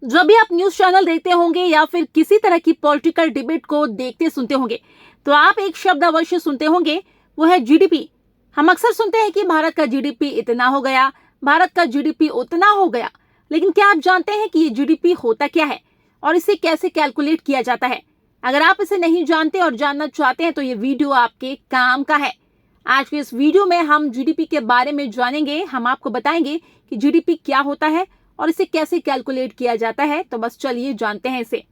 जब भी आप न्यूज चैनल देखते होंगे या फिर किसी तरह की पॉलिटिकल डिबेट को देखते सुनते होंगे तो आप एक शब्द अवश्य सुनते होंगे, वो है जीडीपी। हम अक्सर सुनते हैं कि भारत का जीडीपी इतना हो गया, भारत का जीडीपी उतना हो गया। लेकिन क्या आप जानते हैं कि ये जीडीपी होता क्या है और इसे कैसे कैलकुलेट किया जाता है? अगर आप इसे नहीं जानते और जानना चाहते हैं तो ये वीडियो आपके काम का है। आज के इस वीडियो में हम जीडीपी के बारे में जानेंगे। हम आपको बताएंगे कि जीडीपी क्या होता है और इसे कैसे कैलकुलेट किया जाता है। तो बस चलिए जानते हैं इसे।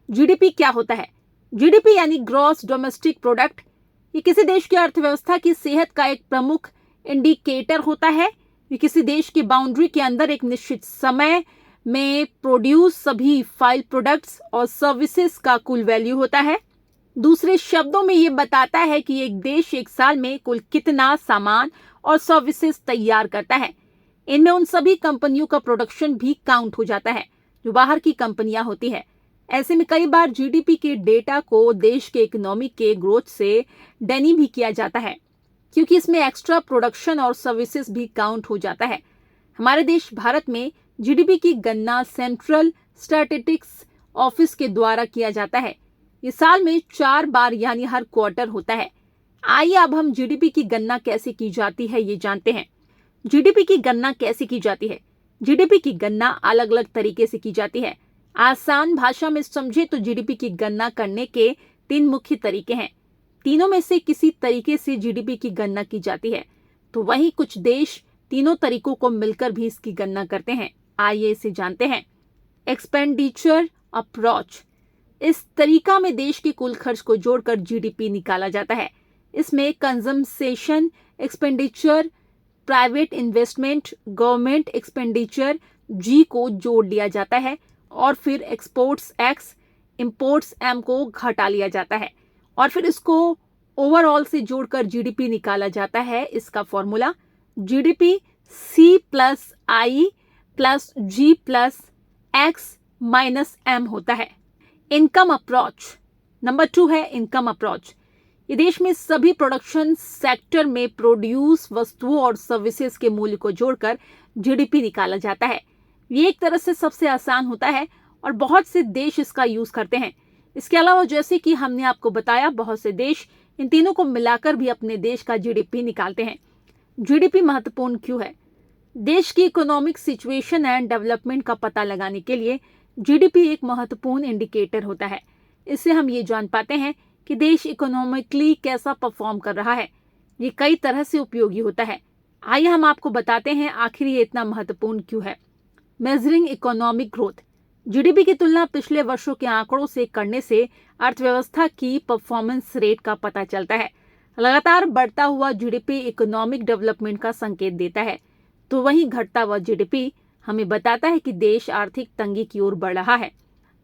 जीडीपी क्या होता है? जीडीपी यानी ग्रॉस डोमेस्टिक प्रोडक्ट। ये किसी देश की अर्थव्यवस्था की सेहत का एक प्रमुख इंडिकेटर होता है। ये किसी देश की बाउंड्री के अंदर एक निश्चित समय में प्रोड्यूस सभी फाइल प्रोडक्ट्स और सर्विसेज का कुल वैल्यू होता है। दूसरे शब्दों में ये बताता है कि एक देश एक साल में कुल कितना सामान और सर्विसेज तैयार करता है। इनमें उन सभी कंपनियों का प्रोडक्शन भी काउंट हो जाता है जो बाहर की कंपनियां होती है। ऐसे में कई बार जीडीपी के डेटा को देश के इकोनॉमी के ग्रोथ से डैनी भी किया जाता है, क्योंकि इसमें एक्स्ट्रा प्रोडक्शन और सर्विसेज भी काउंट हो जाता है। हमारे देश भारत में जीडीपी की गणना सेंट्रल स्टैटिस्टिक्स ऑफिस के द्वारा किया जाता है। ये साल में 4 बार यानी हर क्वार्टर होता है। आइए अब हम जीडीपी की गणना कैसे की जाती है ये जानते हैं। जीडीपी की गणना कैसे की जाती है? जीडीपी की गणना अलग अलग तरीके से की जाती है। आसान भाषा में समझे तो जीडीपी की गणना करने के 3 मुख्य तरीके हैं। तीनों में से किसी तरीके से जीडीपी की गणना की जाती है, तो वहीं कुछ देश तीनों तरीकों को मिलकर भी इसकी गणना करते हैं। आइए इसे जानते हैं। Expenditure approach. इस तरीका में देश के कुल खर्च को जोड़कर जीडीपी निकाला जाता है। इसमें consumption expenditure, private investment, government expenditure G को जोड़ लिया जाता है और फिर एक्सपोर्ट्स एक्स, इंपोर्ट्स एम को घटा लिया जाता है और फिर इसको ओवरऑल से जोड़कर जीडीपी निकाला जाता है। इसका फॉर्मूला जीडीपी सी प्लस आई प्लस जी प्लस एक्स माइनस एम होता है। इनकम अप्रोच नंबर 2 है इनकम अप्रोच। ये देश में सभी प्रोडक्शन सेक्टर में प्रोड्यूस वस्तुओं और सर्विसेज के मूल्य को जोड़कर जीडीपी निकाला जाता है। ये एक तरह से सबसे आसान होता है और बहुत से देश इसका यूज करते हैं। इसके अलावा जैसे कि हमने आपको बताया, बहुत से देश इन तीनों को मिलाकर भी अपने देश का जीडीपी निकालते हैं। जीडीपी महत्वपूर्ण क्यों है? देश की इकोनॉमिक सिचुएशन एंड डेवलपमेंट का पता लगाने के लिए जीडीपी एक महत्वपूर्ण इंडिकेटर होता है। इससे हम ये जान पाते हैं कि देश इकोनॉमिकली कैसा परफॉर्म कर रहा है। ये कई तरह से उपयोगी होता है। आइए हम आपको बताते हैं आखिर ये इतना महत्वपूर्ण क्यों है। Measuring economic growth. जीडीपी की तुलना पिछले वर्षों के आंकड़ों से करने से अर्थव्यवस्था की परफॉर्मेंस रेट का पता चलता है। लगातार बढ़ता हुआ जीडीपी इकोनॉमिक डेवलपमेंट का संकेत देता है, तो वहीं घटता हुआ जीडीपी हमें बताता है कि देश आर्थिक तंगी की ओर बढ़ रहा है।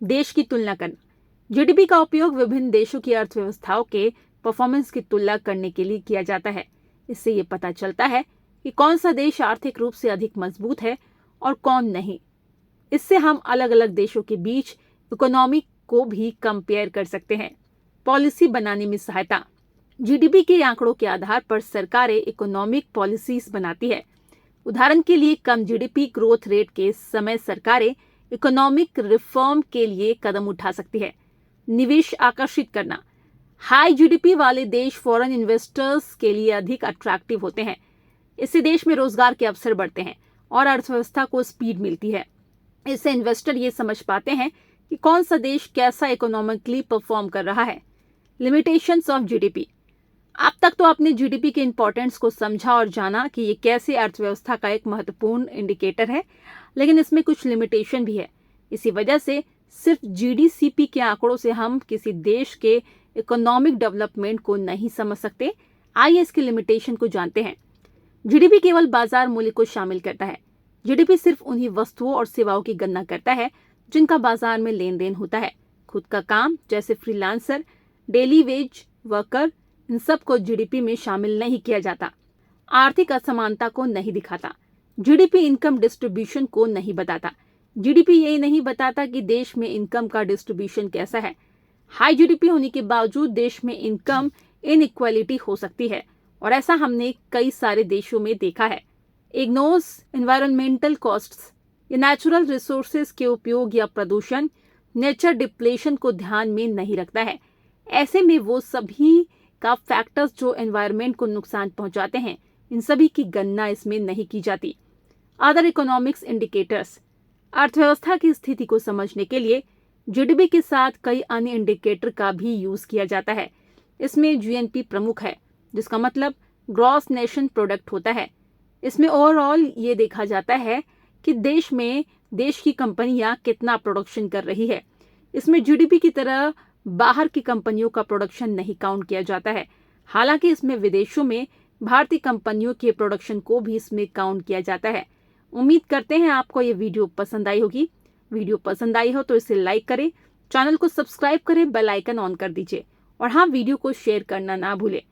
देश की तुलना करना। जीडीपी का उपयोग विभिन्न देशों की अर्थव्यवस्थाओं के परफॉर्मेंस की तुलना करने के लिए किया जाता है। इससे ये पता चलता है कि कौन सा देश आर्थिक रूप से अधिक मजबूत है और कौन नहीं। इससे हम अलग अलग देशों के बीच इकोनॉमी को भी कंपेयर कर सकते हैं। पॉलिसी बनाने में सहायता। जीडीपी के आंकड़ों के आधार पर सरकारें इकोनॉमिक पॉलिसीज बनाती है। उदाहरण के लिए कम जीडीपी ग्रोथ रेट के समय सरकारें इकोनॉमिक रिफॉर्म के लिए कदम उठा सकती है। निवेश आकर्षित करना। हाई जीडीपी वाले देश फॉरेन इन्वेस्टर्स के लिए अधिक अट्रैक्टिव होते हैं। इससे देश में रोजगार के अवसर बढ़ते हैं और अर्थव्यवस्था को स्पीड मिलती है। इससे इन्वेस्टर ये समझ पाते हैं कि कौन सा देश कैसा इकोनॉमिकली परफॉर्म कर रहा है। Limitations of GDP. अब तक तो आपने जीडीपी के इंपॉर्टेंस को समझा और जाना कि ये कैसे अर्थव्यवस्था का एक महत्वपूर्ण इंडिकेटर है, लेकिन इसमें कुछ लिमिटेशन भी है। इसी वजह से सिर्फ जीडीसीपी के आंकड़ों से हम किसी देश के इकोनॉमिक डेवलपमेंट को नहीं समझ सकते। आइए इसकी लिमिटेशन को जानते हैं। जीडीपी केवल बाजार मूल्य को शामिल करता है। जीडीपी सिर्फ उन्हीं वस्तुओं और सेवाओं की गणना करता है जिनका बाजार में लेन देन होता है। खुद का काम जैसे फ्रीलांसर, डेली वेज वर्कर, इन सब को जीडीपी में शामिल नहीं किया जाता। आर्थिक असमानता को नहीं दिखाता। जीडीपी इनकम डिस्ट्रीब्यूशन को नहीं बताता। जीडीपी ये नहीं बताता कि देश में इनकम का डिस्ट्रीब्यूशन कैसा है। हाई जीडीपी होने के बावजूद देश में इनकम इनइक्वालिटी हो सकती है और ऐसा हमने कई सारे देशों में देखा है। Ignores environmental costs. ये नेचुरल रिसोर्सेज के उपयोग या प्रदूषण, नेचर डिप्लेशन को ध्यान में नहीं रखता है। ऐसे में वो सभी का फैक्टर्स जो एनवायरनमेंट को नुकसान पहुंचाते हैं, इन सभी की गणना इसमें नहीं की जाती। अदर इकोनॉमिक्स इंडिकेटर्स, अर्थव्यवस्था की स्थिति को समझने के लिए जीडीपी के साथ कई अन्य इंडिकेटर का भी यूज किया जाता है। इसमें जीएनपी प्रमुख है, जिसका मतलब ग्रॉस नेशन प्रोडक्ट होता है। इसमें ओवरऑल ये देखा जाता है कि देश की कंपनियां कितना प्रोडक्शन कर रही है। इसमें जीडीपी की तरह बाहर की कंपनियों का प्रोडक्शन नहीं काउंट किया जाता है। हालांकि इसमें विदेशों में भारतीय कंपनियों के प्रोडक्शन को भी इसमें काउंट किया जाता है। उम्मीद करते हैं आपको ये वीडियो पसंद आई होगी। वीडियो पसंद आई हो तो इसे लाइक करें, चैनल को सब्सक्राइब करें, बेल आइकन ऑन कर दीजिए और हाँ, वीडियो को शेयर करना ना भूलें।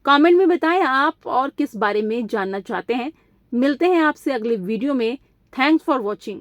कमेंट में बताएं आप और किस बारे में जानना चाहते हैं। मिलते हैं आपसे अगले वीडियो में। Thanks for watching.